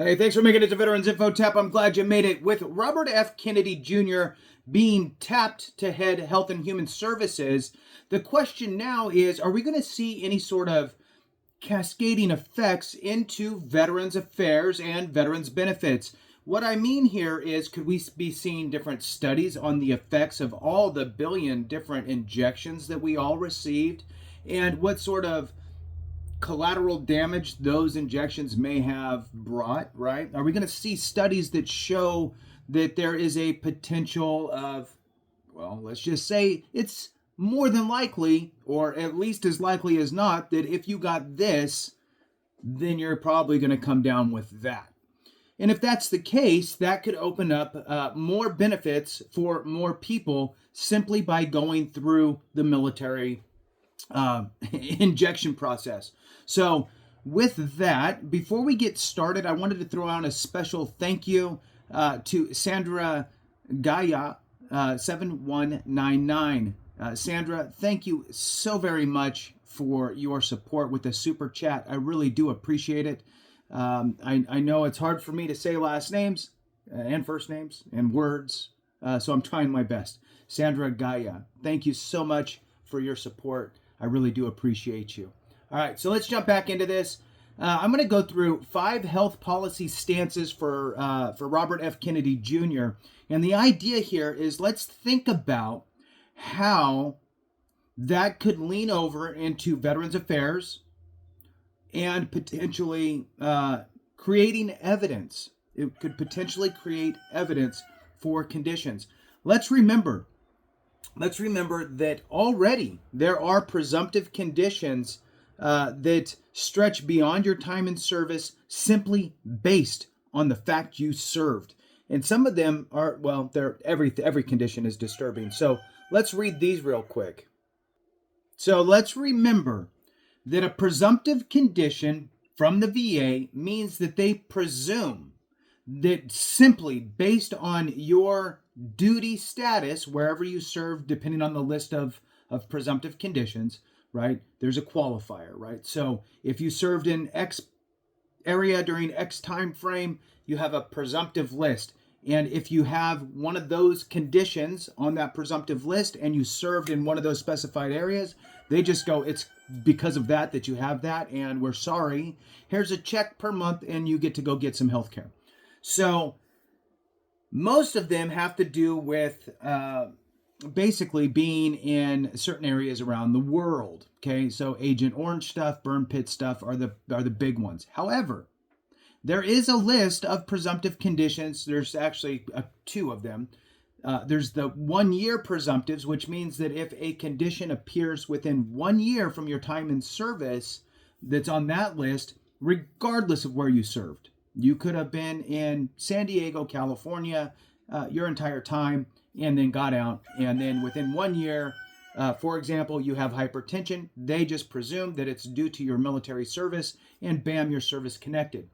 Hey, thanks for making it to Veterans Info Tap. I'm glad you made it. With Robert F. Kennedy Jr. being tapped to head Health and Human Services, the question now is, are we going to see any sort of cascading effects into Veterans Affairs and Veterans Benefits? What I mean here is, could we be seeing different studies on the effects of all the billion different injections that we all received, and what sort of collateral damage those injections may have brought, right? Are we going to see studies that show that there is a potential of, well, let's just say it's more than likely, or at least as likely as not, that if you got this, then you're probably going to come down with that. And if that's the case, that could open up more benefits for more people simply by going through the military injection process. So with that, before we get started, I wanted to throw out a special thank you to Sandra Gaia 7199. Sandra, thank you so very much for your support with the super chat. I really do appreciate it. I know it's hard for me to say last names and first names and words, so I'm trying my best. Sandra Gaia, thank you so much for your support. I really do appreciate you. All right, so let's jump back into this. I'm going to go through 5 health policy stances for Robert F. Kennedy Jr. And the idea here is, let's think about how that could lean over into Veterans Affairs and potentially creating evidence. It could potentially create evidence for conditions. Let's remember that already there are presumptive conditions that stretch beyond your time in service simply based on the fact you served. And some of them are, well, every condition is disturbing. So let's read these real quick. So let's remember that a presumptive condition from the VA means that they presume that simply based on your duty status, wherever you serve, depending on the list of presumptive conditions, right? There's a qualifier, right? So if you served in X area during X time frame, you have a presumptive list. And if you have one of those conditions on that presumptive list and you served in one of those specified areas, they just go, it's because of that you have that, and we're sorry. Here's a check per month and you get to go get some health care. So most of them have to do with basically being in certain areas around the world. Okay, so Agent Orange stuff, burn pit stuff are the big ones. However, there is a list of presumptive conditions. There's actually 2 of them. There's the 1-year presumptives, which means that if a condition appears within 1 year from your time in service that's on that list, regardless of where you served. You could have been in San Diego, California, your entire time, and then got out. And then within 1 year, for example, you have hypertension. They just presume that it's due to your military service, and bam, you're service connected.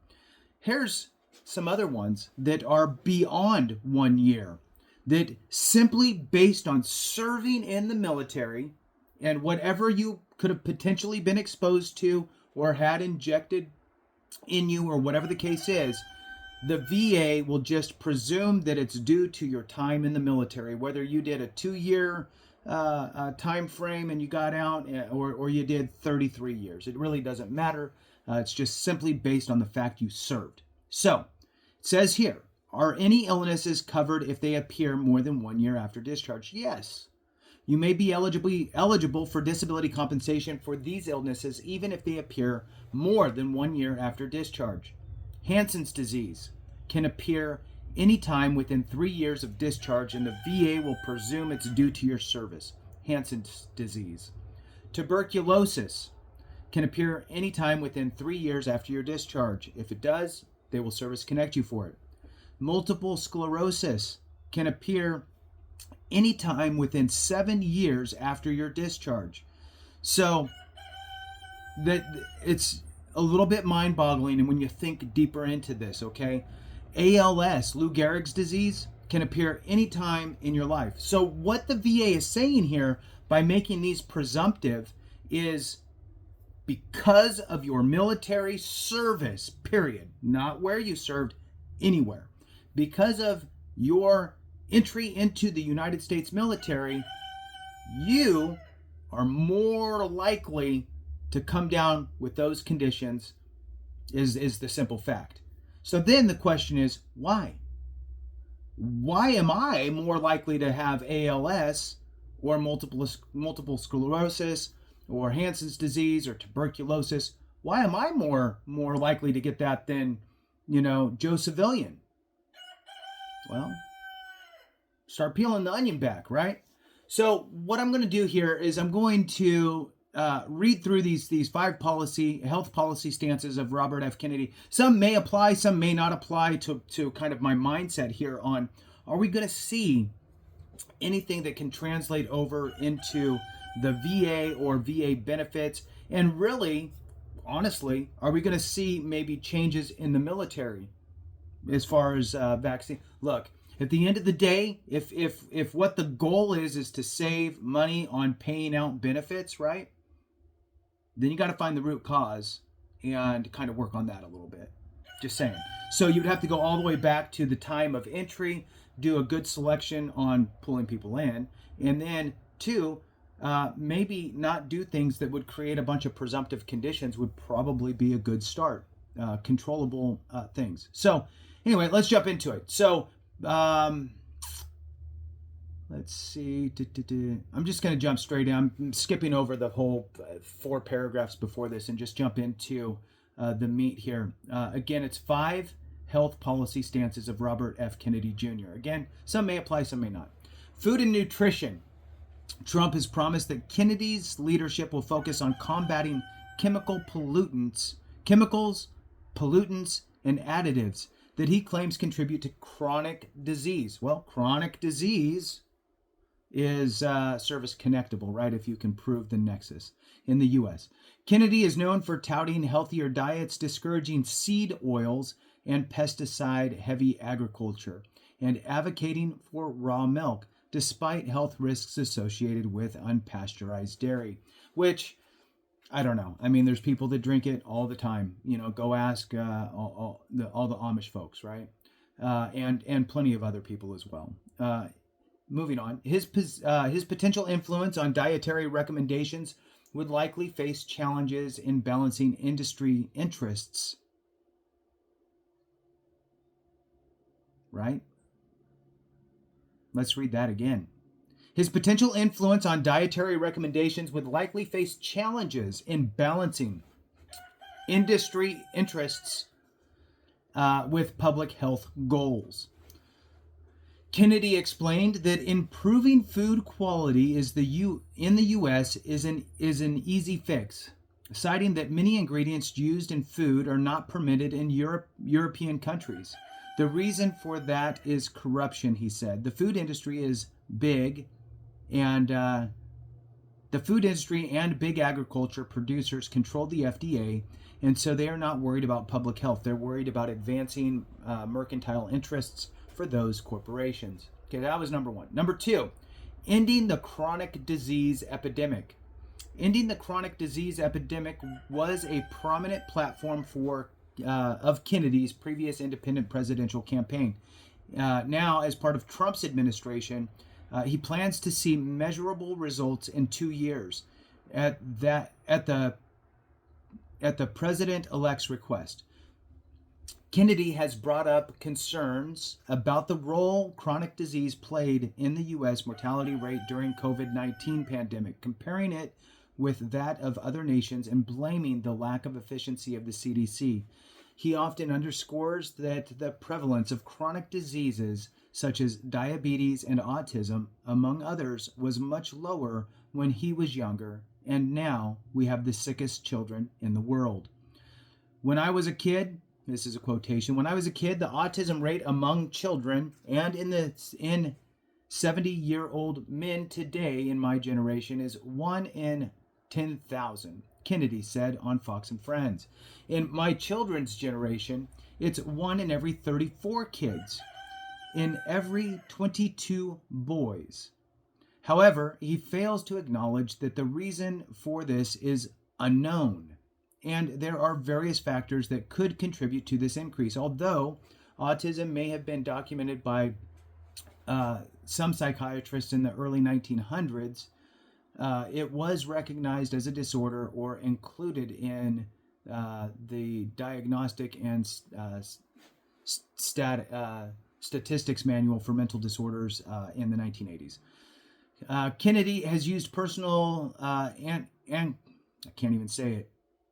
Here's some other ones that are beyond 1 year, that simply based on serving in the military and whatever you could have potentially been exposed to or had injected in you or whatever the case is, the VA will just presume that it's due to your time in the military, whether you did a 2-year time frame and you got out, or you did 33 years. It really doesn't matter. It's just simply based on the fact you served. So it says here, are any illnesses covered if they appear more than 1 year after discharge? Yes. You may be eligible for disability compensation for these illnesses even if they appear more than 1 year after discharge. Hansen's disease can appear anytime within 3 years of discharge, and the VA will presume it's due to your service. Hansen's disease. Tuberculosis can appear anytime within 3 years after your discharge. If it does, they will service connect you for it. Multiple sclerosis can appear anytime within 7 years after your discharge. So that it's a little bit mind-boggling, and when you think deeper into this, okay? ALS, Lou Gehrig's disease, can appear anytime in your life. So what the VA is saying here by making these presumptive is because of your military service, period, not where you served, anywhere, because of your entry into the United States military, you are more likely to come down with those conditions, is the simple fact. So then the question is, why? Why am I more likely to have ALS or multiple sclerosis or Hansen's disease or tuberculosis? Why am I more likely to get that than, Joe Civilian? Well, start peeling the onion back, right? So what I'm going to do here is I'm going to read through these 5 health policy stances of Robert F. Kennedy. Some may apply, some may not apply to kind of my mindset here on, are we going to see anything that can translate over into the VA or VA benefits? And really, honestly, are we going to see maybe changes in the military as far as vaccine? Look, at the end of the day, if what the goal is to save money on paying out benefits, right? Then you got to find the root cause and kind of work on that a little bit. Just saying. So you'd have to go all the way back to the time of entry, do a good selection on pulling people in, and then 2, maybe not do things that would create a bunch of presumptive conditions would probably be a good start. Controllable things. So anyway, let's jump into it. So let's see. I'm just going to jump straight in. I'm skipping over the whole 4 paragraphs before this and just jump into the meat here. Again, it's 5 health policy stances of Robert F. Kennedy Jr. Again, some may apply, some may not. Food and nutrition. Trump has promised that Kennedy's leadership will focus on combating chemicals, pollutants, and additives that he claims contribute to chronic disease. Well, chronic disease is service connectable, right? If you can prove the nexus in the U.S. Kennedy is known for touting healthier diets, discouraging seed oils and pesticide-heavy agriculture, and advocating for raw milk, despite health risks associated with unpasteurized dairy, which, I don't know. I mean, there's people that drink it all the time. Go ask all the Amish folks, right? And plenty of other people as well. Moving on, his potential influence on dietary recommendations would likely face challenges in balancing industry interests. Right? Let's read that again. His potential influence on dietary recommendations would likely face challenges in balancing industry interests with public health goals. Kennedy explained that improving food quality in the U.S. is an easy fix, citing that many ingredients used in food are not permitted in European countries. The reason for that is corruption, he said. The food industry is big, and the food industry and big agriculture producers control the FDA, and so they are not worried about public health. They're worried about advancing mercantile interests for those corporations. Okay, that was number 1. Number 2, ending the chronic disease epidemic. Ending the chronic disease epidemic was a prominent platform of Kennedy's previous independent presidential campaign. Now, as part of Trump's administration, he plans to see measurable results in 2 years at the president-elect's request. Kennedy has brought up concerns about the role chronic disease played in the U.S. mortality rate during COVID-19 pandemic, comparing it with that of other nations and blaming the lack of efficiency of the CDC. He often underscores that the prevalence of chronic diseases such as diabetes and autism, among others, was much lower when he was younger, and now we have the sickest children in the world. When I was a kid, this is a quotation, when I was a kid, the autism rate among children and in 70-year-old men today in my generation is 1 in 10,000, Kennedy said on Fox and Friends. In my children's generation, it's 1 in every 34 kids, in every 22 boys. However, he fails to acknowledge that the reason for this is unknown. and there are various factors that could contribute to this increase. Although autism may have been documented by some psychiatrists in the early 1900s, it was recognized as a disorder or included in the Diagnostic and Statistics Manual for Mental Disorders in the 1980s. Kennedy has used personal and I can't even say it,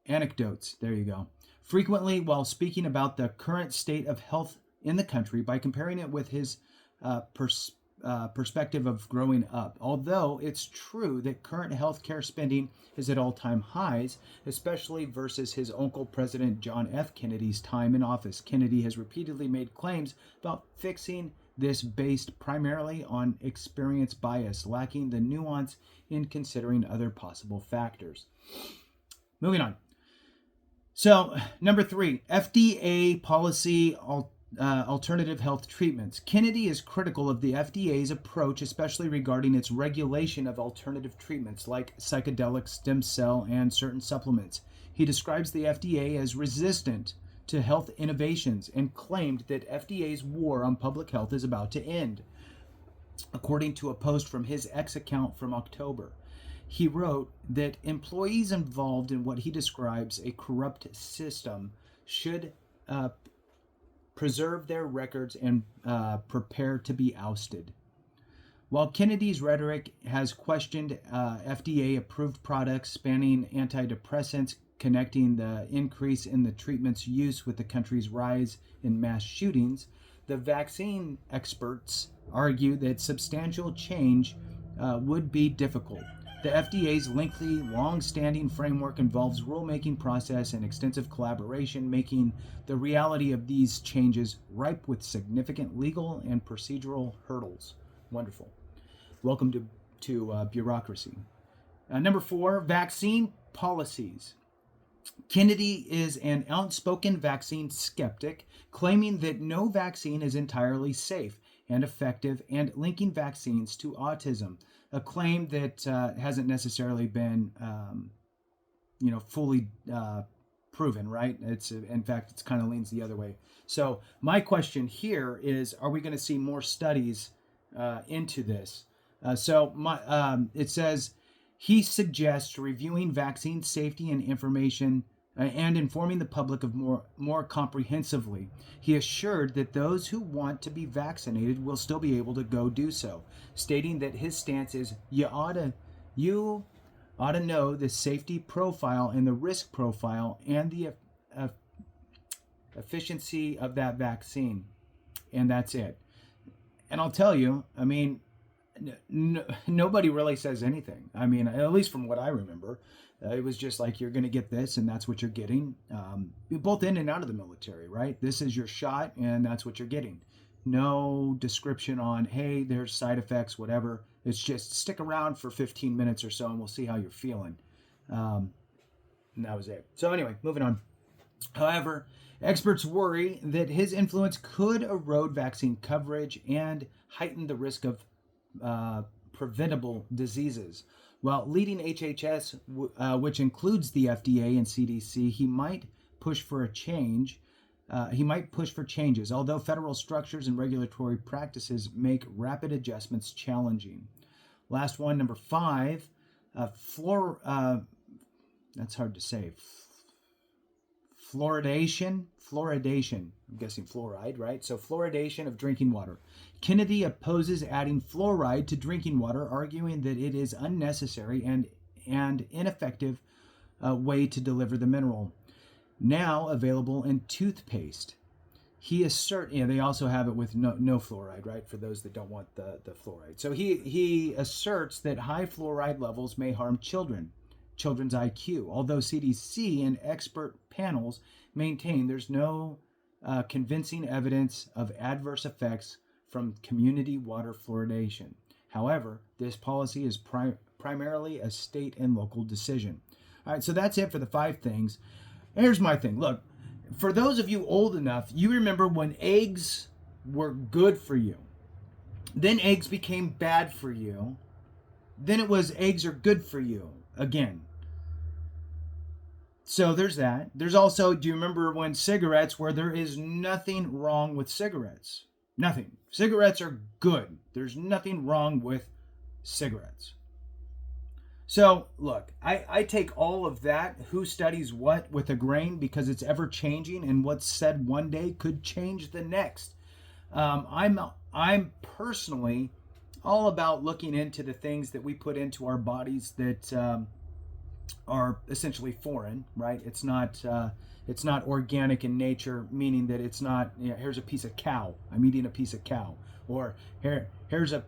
anecdotes, there you go, frequently while speaking about the current state of health in the country by comparing it with his perspective of growing up. Although it's true that current healthcare spending is at all-time highs, especially versus his uncle, President John F. Kennedy's time in office. Kennedy has repeatedly made claims about fixing this based primarily on experience bias, lacking the nuance in considering other possible factors. Moving on. So, number 3, FDA policy alternative health treatments. Kennedy is critical of the FDA's approach, especially regarding its regulation of alternative treatments like psychedelic stem cell and certain supplements. He describes the FDA as resistant to health innovations and claimed that FDA's war on public health is about to end. According to a post from his X account from October, he wrote that employees involved in what he describes a corrupt system should preserve their records and prepare to be ousted. While Kennedy's rhetoric has questioned FDA-approved products spanning antidepressants, connecting the increase in the treatment's use with the country's rise in mass shootings, the vaccine experts argue that substantial change would be difficult. The FDA's lengthy, long-standing framework involves rulemaking process and extensive collaboration, making the reality of these changes ripe with significant legal and procedural hurdles. Wonderful. Welcome to bureaucracy. Number 4, vaccine policies. Kennedy is an outspoken vaccine skeptic, claiming that no vaccine is entirely safe and effective and linking vaccines to autism, a claim that hasn't necessarily been, fully proven, right? In fact, it's kind of leans the other way. So my question here is, are we going to see more studies into this? It says, he suggests reviewing vaccine safety and information and informing the public of more comprehensively. He assured that those who want to be vaccinated will still be able to go do so, stating that his stance is you ought to know the safety profile and the risk profile and the efficiency of that vaccine, and that's it. And I'll tell you, I mean, nobody really says anything. I mean, at least from what I remember, it was just like, you're going to get this and that's what you're getting. Both in and out of the military, right? This is your shot and that's what you're getting. No description on, hey, there's side effects, whatever. It's just stick around for 15 minutes or so and we'll see how you're feeling. And that was it. So anyway, moving on. However, experts worry that his influence could erode vaccine coverage and heighten the risk of preventable diseases. While leading HHS, which includes the FDA and CDC, he might push for changes, although federal structures and regulatory practices make rapid adjustments challenging. Last one, number 5, that's hard to say. Fluoridation, I'm guessing fluoride, right? So fluoridation of drinking water. Kennedy opposes adding fluoride to drinking water, arguing that it is unnecessary and ineffective way to deliver the mineral. Now available in toothpaste. He asserts, they also have it with no fluoride, right? For those that don't want the fluoride. So he asserts that high fluoride levels may harm children's IQ, although CDC and expert panels maintain there's no convincing evidence of adverse effects from community water fluoridation. However, this policy is primarily a state and local decision. All right, so that's it for the 5 things. Here's my thing. Look, for those of you old enough, you remember when eggs were good for you. Then eggs became bad for you. Then it was eggs are good for you again. So there's that. There's also, do you remember when cigarettes, where there is nothing wrong with cigarettes? Nothing. Cigarettes are good. There's nothing wrong with cigarettes. So look, I take all of that, who studies what, with a grain, because it's ever changing, and what's said one day could change the next. I'm personally all about looking into the things that we put into our bodies that are essentially foreign, right? It's not organic in nature, meaning that it's not, here's a piece of cow, I'm eating a piece of cow, or here's a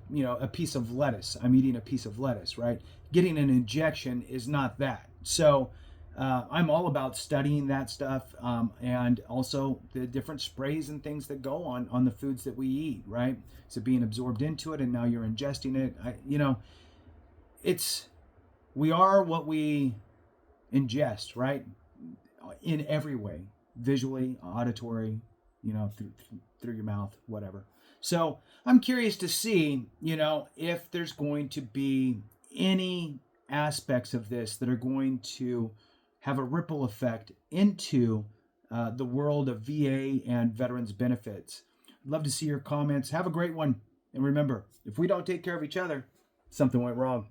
piece of lettuce, I'm eating a piece of lettuce, right? Getting an injection is not that. So I'm all about studying that stuff, and also the different sprays and things that go on the foods that we eat, right? So being absorbed into it, and now you're ingesting it. We are what we ingest, right? In every way, visually, auditory, through your mouth, whatever. So I'm curious to see, if there's going to be any aspects of this that are going to have a ripple effect into the world of VA and veterans benefits. I'd love to see your comments. Have a great one. And remember, if we don't take care of each other, something went wrong.